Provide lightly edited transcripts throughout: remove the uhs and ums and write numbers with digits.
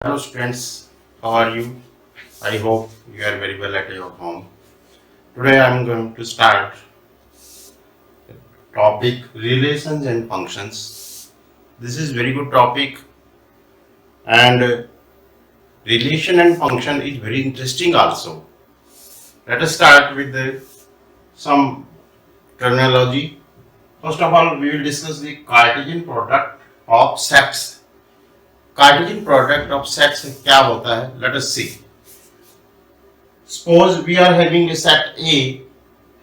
Hello students, how are you? I hope you are very well at your home. Today I am going to start topic relations and functions. This is very good topic and relation and function is very interesting also. Let us start with some terminology. First of all, we will discuss the Cartesian product of sets. Cartesian product of sets क्या होता है? Let us see. Suppose we are having a set A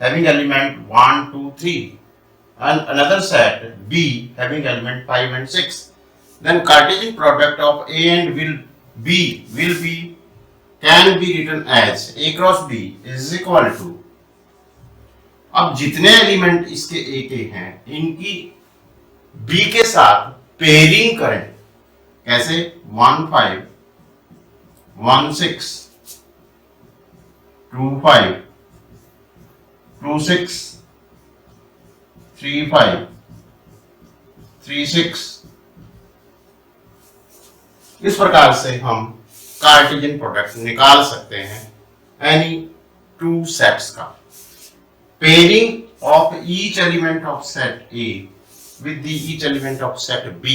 having element 1, 2, 3 and another set B having element 5 and 6. Then Cartesian product of A and B can be written as A cross B is equal to, अब जितने element इसके A के हैं इनकी B के साथ pairing करें. कैसे? 1, 5, 1, 6, 2, 5, 2, 6, 3, 5, 3, 6. इस प्रकार से हम कार्टेशियन प्रोडक्ट निकाल सकते हैं एनी टू सेट्स का. Pairing of each element of set A with the each element of set B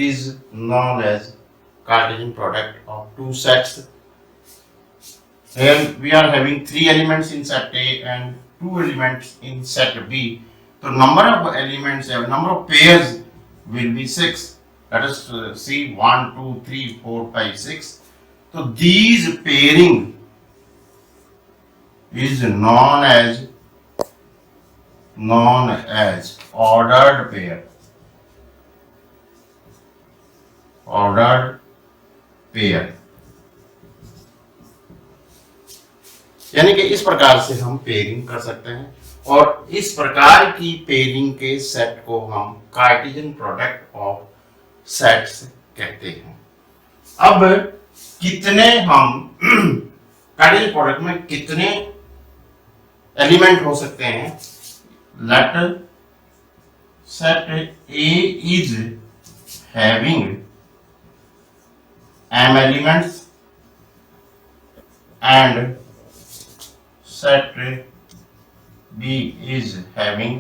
is known as Cartesian product of two sets. Here we are having 3 elements in set A and 2 elements in set B. So number of elements, number of pairs will be 6. Let us see 1, 2, 3, 4, 5, 6. So these pairing is known as ordered pair. Ordered pair. यानी कि इस प्रकार से हम pairing कर सकते हैं और इस प्रकार की पेयरिंग के सेट को हम कार्टेशियन प्रोडक्ट ऑफ सेट्स कहते हैं. अब कितने हम कार्टेशियन प्रोडक्ट में कितने एलिमेंट हो सकते हैं? Let set A is having m elements and set B is having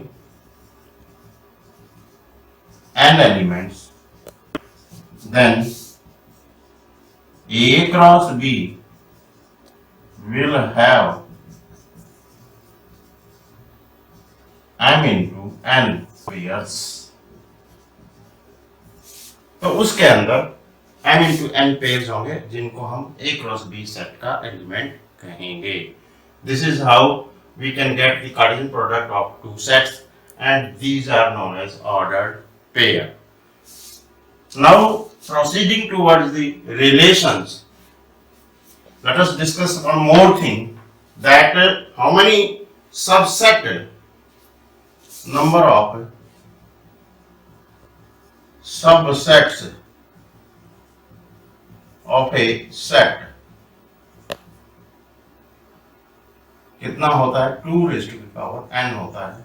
n elements, then A cross B will have m into n pairs. तो उसके अंदर m into n pairs होंगे जिनको हम A cross B सेट का element कहेंगे. This is how we can get the Cartesian product of two sets and these are known as ordered pair. Now proceeding towards the relations, let us discuss one more thing, that how many number of subsets of a set कितना होता है? 2 raised to the power n होता है.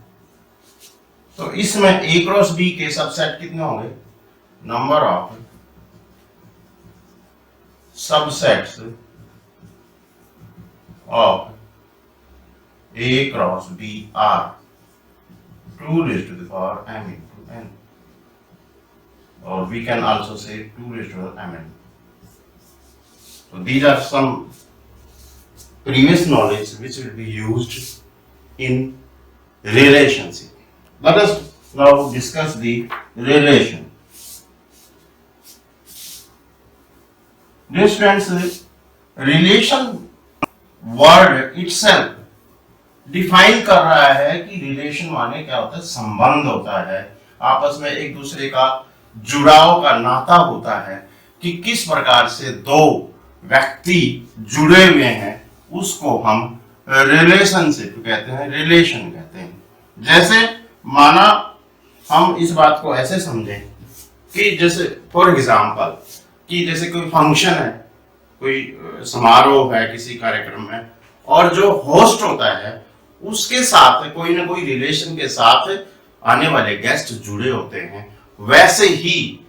तो इसमें A cross B के subset कितने होंगे? Number of subsets of A cross B are 2 raised to the power m into n, or we can also say 2 raised to the mn. So these are some previous knowledge which will be used in relationship. Let us now discuss the relation. Dear friends, relation word itself define कर रहा है कि relation माने क्या होता है? संबंध होता है, आपस में एक दूसरे का जुड़ाव का नाता होता है कि किस प्रकार से दो व्यक्ति जुड़े हुए हैं, उसको हम रिलेशनशिप कहते हैं, रिलेशन कहते हैं. जैसे माना हम इस बात को ऐसे समझें कि जैसे फॉर एग्जांपल कि जैसे कोई फंक्शन है, कोई समारोह है किसी कार्यक्रम में, और जो होस्ट होता है उसके साथ कोई ना कोई रिलेशन के साथ आने वाले गेस्ट जुड़े होते हैं. वैसे ही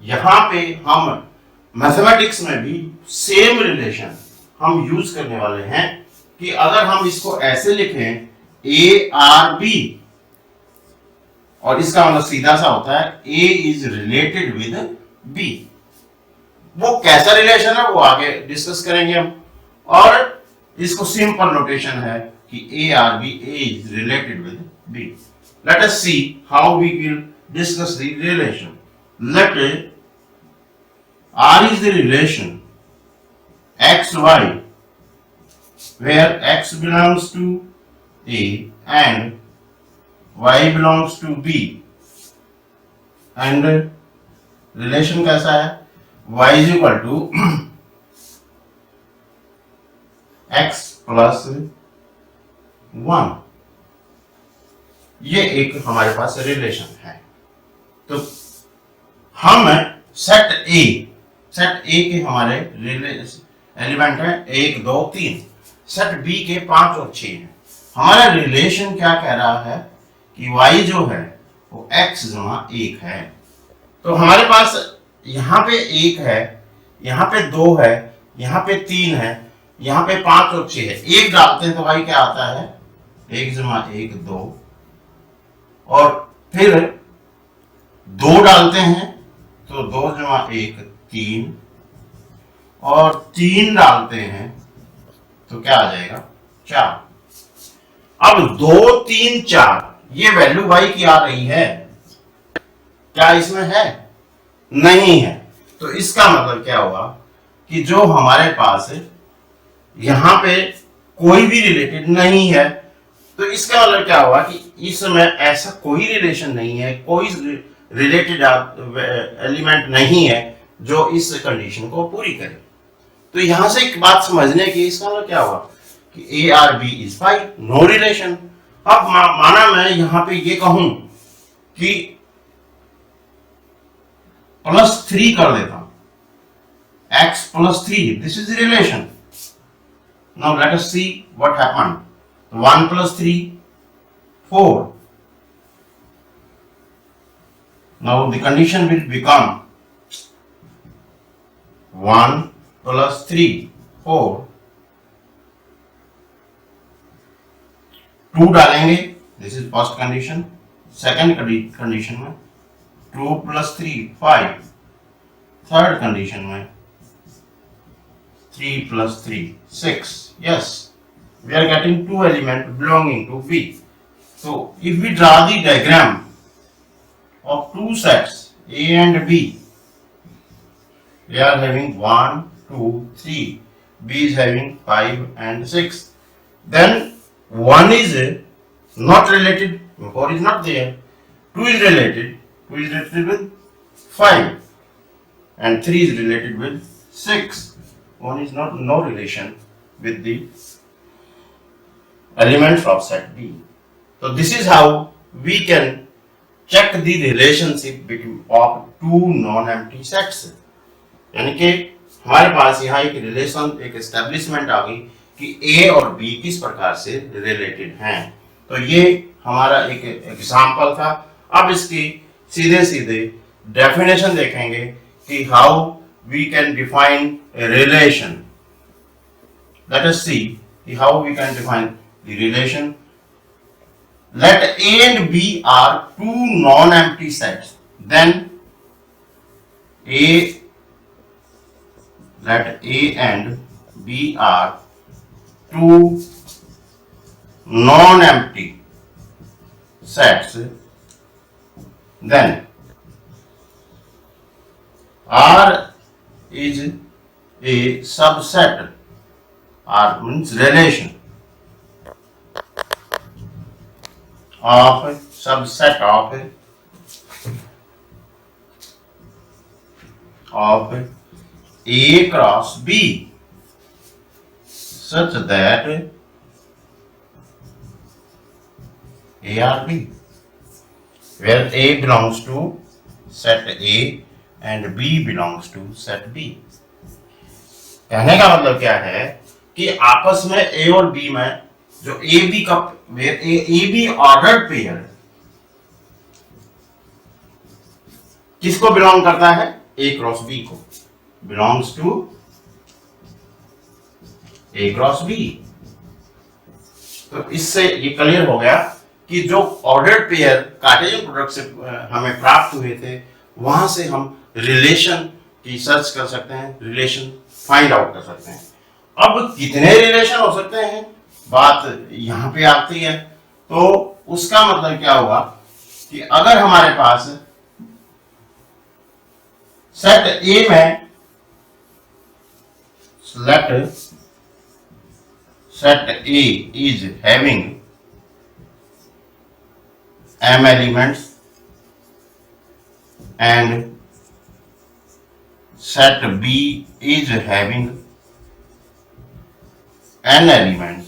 यहाँ पे हम मैथमेटिक्स में भी सेम रिलेशन हम यूज करने वाले हैं कि अगर हम इसको ऐसे लिखें ए आर बी, और इसका मतलब सीधा सा होता है ए इज रिलेटेड विद बी। वो कैसा रिलेशन है वो आगे डिस्कस करेंगे हम। और इसको सिंपल नोटेशन है कि A R B, A is related with B. Let us see how we will discuss the relation. Let R is the relation x y where x belongs to A and y belongs to B, and relation कैसा है, y is equal to x plus 1। ये एक हमारे पास relation है। तो हम set ए के हमारे एलिमेंट है 1 2 3, सेट बी के 5 और 6 है। हमारा रिलेशन क्या कह रहा है कि y जो है वो x जमा 1 है। तो हमारे पास यहाँ पे 1 है, यहाँ पे 2 है, यहाँ पे 3 है, यहाँ पे 5 और 6 है। 1 डालते हैं तो y क्या आता है, 1 जमा 1 2, और फिर 2 डालते हैं तो 2 जमा 1 3, और 3 डालते हैं तो क्या आ जाएगा 4। अब 2 3 4 ये वैल्यू y की आ रही है, क्या इसमें है, नहीं है। तो इसका मतलब क्या हुआ कि जो हमारे पास यहां पे कोई भी रिलेटेड नहीं है। तो इसका मतलब क्या हुआ कि इसमें ऐसा कोई रिलेशन नहीं है, कोई रिलेटेड एलिमेंट नहीं है जो इस कंडीशन को पूरी करे। तो यहां से एक बात समझने की, इसका मतलब क्या हुआ कि A R B is 5, no relation. अब माना मैं यहां पे ये कहूं कि +3 कर देता हूं, x + 3, this is relation. Now let us see what happened. 1 + 3 4। Now the condition will become 1 + 3 4, 2 डालेंगे, this is first condition। second condition में 2 + 3 5, third condition में 3 + 3 6। yes, we are getting 2 elements belonging to B. So if we draw the diagram of 2 sets A and B, we are having 1 2 3, B is having 5 and 6, then 1 is not related, 4 is not there, 2 is related with 5, and 3 is related with 6, 1 is not, no relation with the elements of set B. So this is how we can check the relationship between of 2 non-empty sets। यानी कि हमारे पास यहाँ एक relation, एक establishment आ गई कि A और B किस प्रकार से रिलेटेड हैं। तो ये हमारा एक एग्जाम्पल था। अब इसकी सीधे सीधे डेफिनेशन देखेंगे कि how we can define a relation. Let us see how we can define the relation. Let A and B are 2 non-empty sets, then let A and B are 2 non-empty sets, then R is a subset, R means relation of subset of A cross B such that A or B, where A belongs to set A and B belongs to set B। कहने का मतलब क्या है कि आपस में A और B में जो ए बी का ए बी ऑर्डर्ड पेयर किसको बिलोंग करता है, ए क्रॉस बी को। belongs to A cross B। तो इससे ये क्लियर हो गया कि जो ऑर्डर्ड पेयर कार्टेशियन प्रोडक्ट से हमें प्राप्त हुए थे, वहां से हम रिलेशन की सर्च कर सकते हैं, रिलेशन फाइंड आउट कर सकते हैं। अब कितने रिलेशन हो सकते हैं, बात यहां पे आती है। तो उसका मतलब क्या हुआ कि अगर हमारे पास सेट ए में set A is having m elements and set B is having n elements,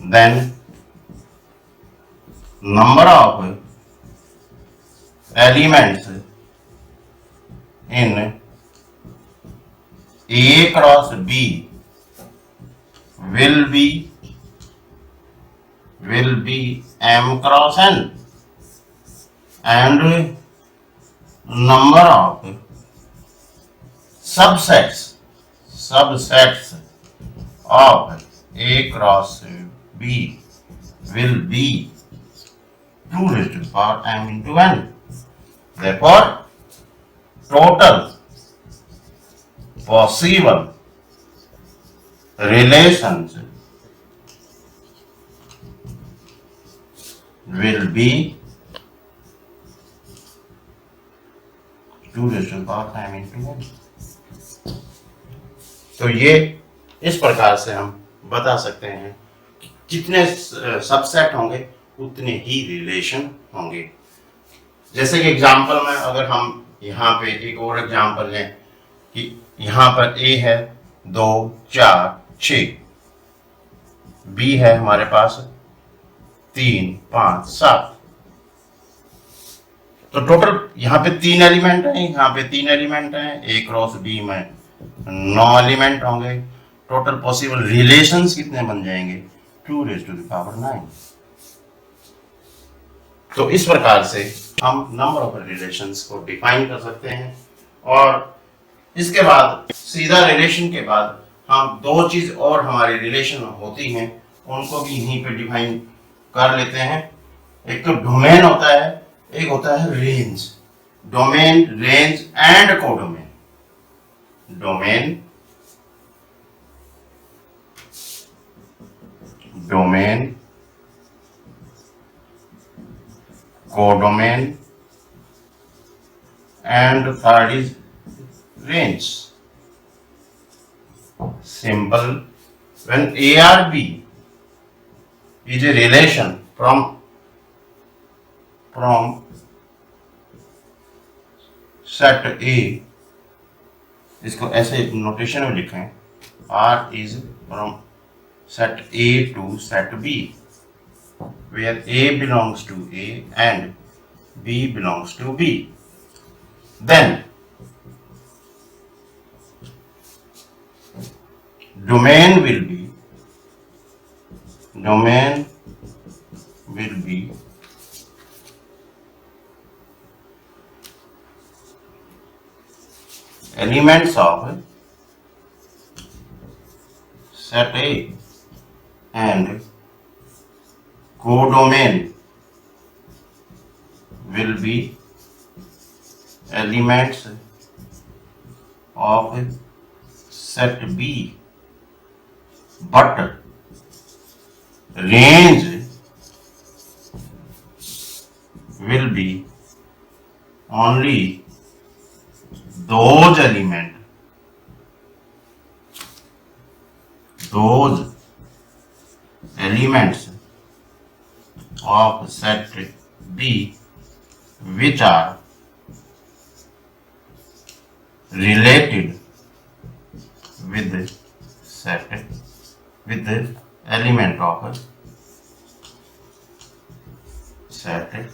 then number of elements in A cross B will be m cross n, and number of subsets of A cross B will be 2 raised to the power m into n. Therefore, total possible relations will be 2 raised to the power m into n. तो ये इस प्रकार से हम बता सकते हैं कि जितने सबसेट होंगे उतने ही रिलेशन होंगे। जैसे कि एग्जांपल में अगर हम यहाँ पे एक और एग्जांपल लें कि यहाँ पर A है 2 4 6, B है हमारे पास 3 5 7। तो टोटल यहाँ पे 3 एलिमेंट हैं, यहाँ पे 3 एलिमेंट हैं, A क्रॉस B में 9 एलिमेंट होंगे। टोटल पॉसिबल रिलेशंस कितने बन जाएंगे, 2 raised to the power 9। तो इस प्रकार से हम नंबर ऑफ रिलेशंस को डिफाइन कर सकते हैं। और इसके बाद सीधा रिलेशन के बाद हम दो चीज और हमारी रिलेशन होती हैं, उनको भी यहीं पे डिफाइन कर लेते हैं। एक तो डोमेन होता है, एक होता है range. Domain, range and codomain. Domain, codomain and third is range. Simple. When A or B is a relation from set A, इसको ऐसे नोटेशन में लिखें, R is from set A to set B, where A belongs to A and B belongs to B. Then domain will be elements of set A, and codomain will be elements of set B, but range will be only those elements of set B which are related with the element of set A.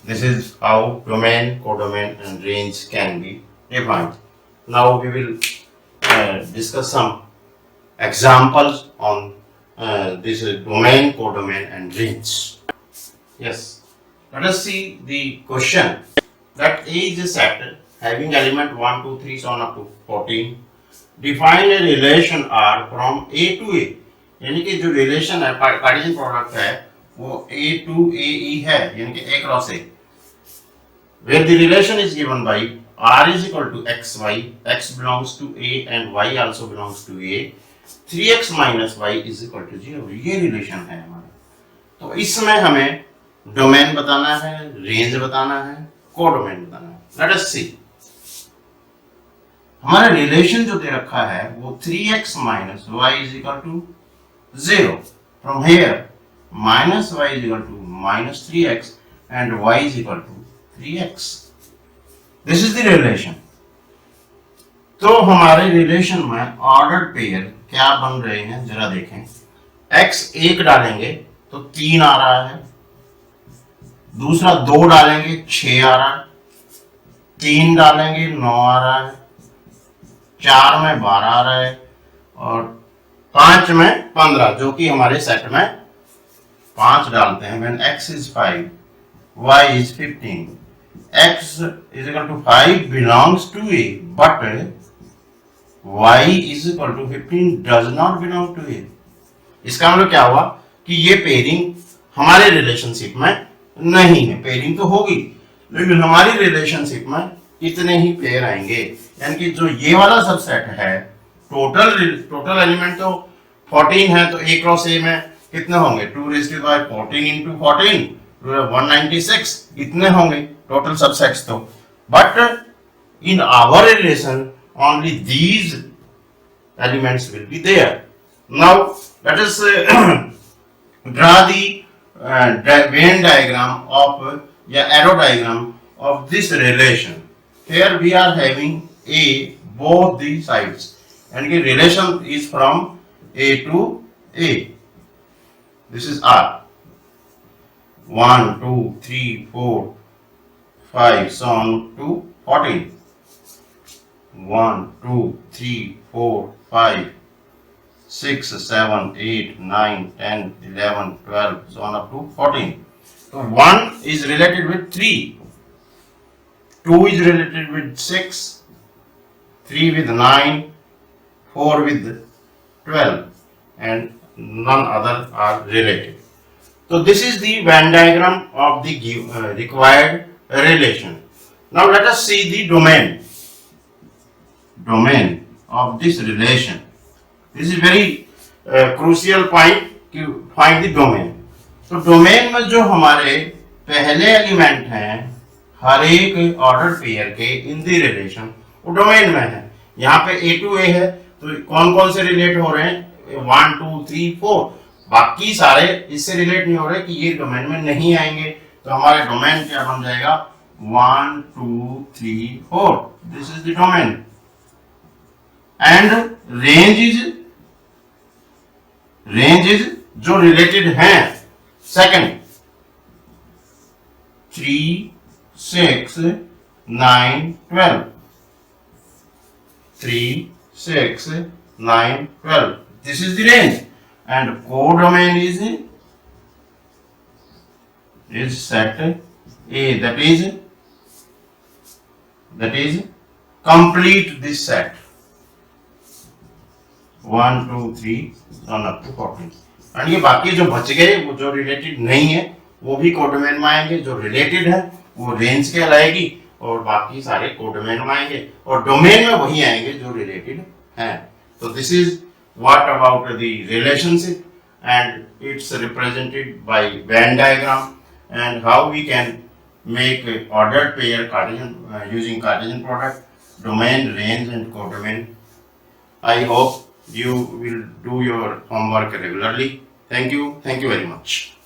This is how domain, codomain and range can be defined. Now we will discuss some examples on this domain, codomain and range. Yes, let us see the question. that A is a set having element 1, 2, 3 so on up to 14. Define a relation R from A to A. यानी कि जो relation है Cartesian product है वो A to AE है, यानी कि A cross A, where the relation is given by R is equal to XY, X belongs to A and Y also belongs to A, 3X minus Y is equal to 0. ये relation है हमारा। तो इसमें हमें domain बताना है, range बताना है, कोडोमेन बताना है। लेट अस सी, हमारा रिलेशन जो दे रखा है वो 3x minus y is equal to 0. From here minus y is equal to minus 3x and y is equal to 3x. This is the relation. तो हमारे रिलेशन में ऑर्डर्ड पेयर क्या बन रहे हैं जरा देखें। x 1 डालेंगे तो 3 आ रहा है, दूसरा 2 डालेंगे 6 आ रहा है, 3 डालेंगे 9 आ रहा है, 4 में 12 आ रहा है और 5 में 15, जो कि हमारे सेट में 5 डालते हैं। when x is 5, y is 15, x is equal to 5 belongs to A, but y is equal to 15 does not belong to A. इसका मतलब क्या हुआ कि ये पेयरिंग हमारे रिलेशनशिप में नहीं है। पेयरिंग तो होगी लेकिन हमारी रिलेशनशिप में इतने ही पेयर आएंगे, यानी कि जो ये वाला सबसेट है टोटल एलिमेंट तो 14 है, तो A क्रॉस A में कितने होंगे 2 raised to by 14 into 14 196 इतने होंगे टोटल सबसेट्स तो। But in our relation only these elements will be there. Now let us draw the Venn diagram of arrow diagram of this relation. Here we are having A both the sides, and the relation is from A to A. This is R. 1, 2, 3, 4, 5, so on to 14. 1, 2, 3, 4, 5, 6, 7, 8, 9, 10, 11, 12, so on up to 14. So 1 is related with 3, 2 is related with 6, 3 with 9, 4 with 12, and none other are related. So this is the Venn diagram of the required relation. Now let us see the domain of this relation. This is very crucial point to find the domain. तो domain में जो हमारे पहले element हैं हर एक order pair के इन दी relation वो domain में है। यहाँ पे A to A है तो कौन कौन से रिलेट हो रहे हैं 1, 2, 3, 4, बाकी सारे इससे रिलेट नहीं हो रहे कि ये डोमेन में नहीं आएंगे। तो हमारे डोमेन क्या बन जाएगा 1, 2, 3, 4, this is the domain. And range is जो रिलेटेड हैं second 3, 6, 9, 12, 3, 6, 9, 12, this is the range, and codomain is set A, that is complete this set 1, 2, 3 on up to 14। और ये बाकी जो बच गए वो जो रिलेटेड नहीं है वो भी कोडोमेन में आएंगे, जो रिलेटेड है वो रेंज कहलाएगी और बाकी सारे कोडोमेन में आएंगे और डोमेन में वही आएंगे जो रिलेटेड हैं। तो this is what about the relationship and it's represented by Venn diagram and how we can make ordered pair Cartesian using Cartesian product, domain, range and codomain. I hope you will do your homework regularly. Thank you very much.